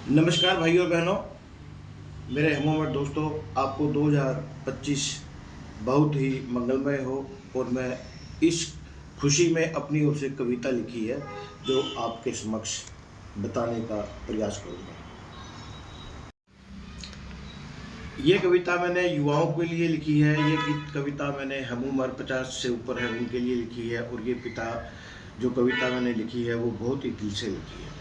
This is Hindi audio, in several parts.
नमस्कार भाइयों और बहनों, मेरे हमोमर दोस्तों, आपको 2025 बहुत ही मंगलमय हो। और मैं इस खुशी में अपनी ओर से कविता लिखी है जो आपके समक्ष बताने का प्रयास करूँगा। ये कविता मैंने युवाओं के लिए लिखी है। ये कविता मैंने हम उम्र 50 से ऊपर है उनके लिए लिखी है। और ये पिता जो कविता मैंने लिखी है वो बहुत ही दिल से लिखी है।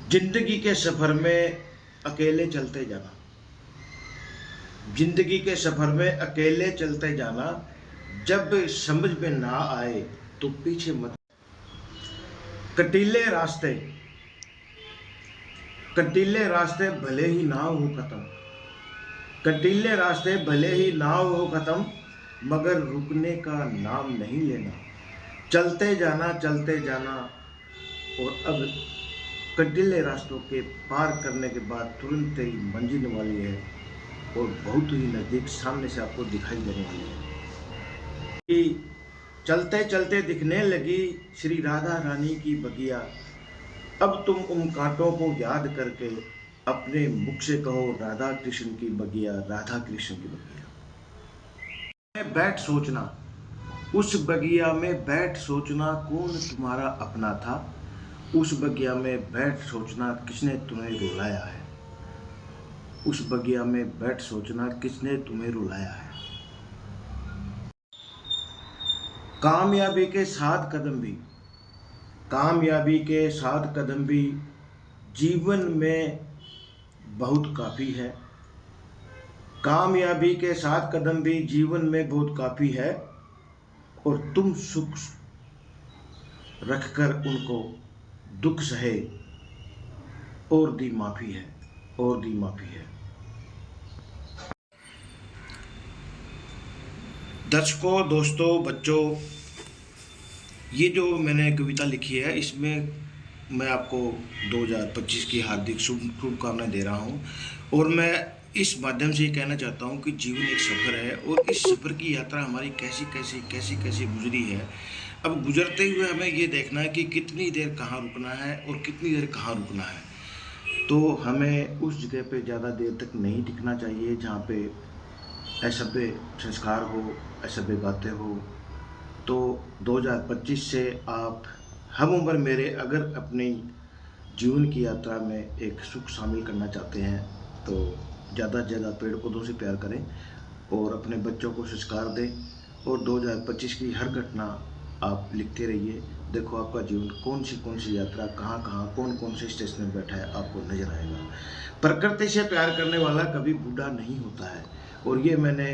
जिंदगी के सफर में अकेले चलते जाना, जिंदगी के सफर में अकेले चलते जाना, जब समझ में ना आए तो पीछे मत। कटीले रास्ते, कटीले रास्ते भले ही ना हो खत्म, कटीले रास्ते भले ही ना हो खत्म, मगर रुकने का नाम नहीं लेना। चलते जाना, चलते जाना। और अब कटीले रास्तों के पार करने के बाद तुरंत ही मंजिल वाली है और बहुत ही नज़दीक सामने से आपको दिखाई देने वाली है कि चलते चलते दिखने लगी श्री राधा रानी की बगिया। अब तुम उन कांटों को याद करके अपने मुख से कहो राधा कृष्ण की बगिया, राधा कृष्ण की बगिया। मैं बैठ सोचना, उस बगिया में बैठ सोचना, कौन तुम्हारा अपना था। उस बगिया में बैठ सोचना, किसने तुम्हें रुलाया है। उस बगिया में बैठ सोचना, किसने तुम्हें रुलाया है। कामयाबी के 7 कदम भी, कामयाबी के 7 कदम भी जीवन में बहुत काफ़ी है। कामयाबी के 7 कदम भी जीवन में बहुत काफ़ी है। और तुम सुख रखकर उनको दुख सहे, और दी माफ़ी है, और दी माफ़ी है। दर्शकों, दोस्तों, बच्चों, ये जो मैंने कविता लिखी है इसमें मैं आपको 2025 की हार्दिक शुभकामनाएं दे रहा हूँ। और मैं इस माध्यम से ये कहना चाहता हूँ कि जीवन एक सफ़र है और इस सफ़र की यात्रा हमारी कैसी कैसी कैसी कैसी गुजरी है। अब गुजरते हुए हमें ये देखना है कि कितनी देर कहाँ रुकना है और कितनी देर कहाँ रुकना है। तो हमें उस जगह पे ज़्यादा देर तक नहीं टिकना चाहिए जहाँ पे असभ्य संस्कार हो, असभ्य बातें हो। तो 2025 से आप हम उम्र मेरे अगर अपनी जीवन की यात्रा में एक सुख शामिल करना चाहते हैं तो ज़्यादा से ज़्यादा पेड़ पौधों से प्यार करें और अपने बच्चों को संस्कार दें। और 2025 की हर घटना आप लिखते रहिए। देखो आपका जीवन कौन सी यात्रा कहाँ कहाँ कौन कौन से स्टेशन में बैठा है आपको नजर आएगा। प्रकृति से प्यार करने वाला कभी बूढ़ा नहीं होता है। और ये मैंने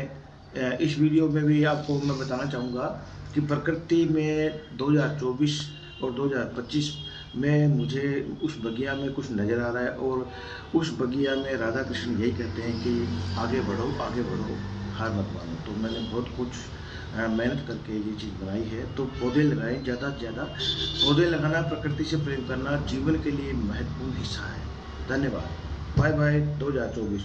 इस वीडियो में भी आपको मैं बताना चाहूँगा कि प्रकृति में 2024 और 2025 में मुझे उस बगिया में कुछ नज़र आ रहा है। और उस बगिया में राधा कृष्ण यही कहते हैं कि आगे बढ़ो, आगे बढ़ो, हार मत मानो। तो मैंने बहुत कुछ मेहनत करके ये चीज़ बनाई है। तो पौधे लगाएं, ज़्यादा से ज़्यादा पौधे लगाना, प्रकृति से प्रेम करना जीवन के लिए महत्वपूर्ण हिस्सा है। धन्यवाद। Bye bye 2024।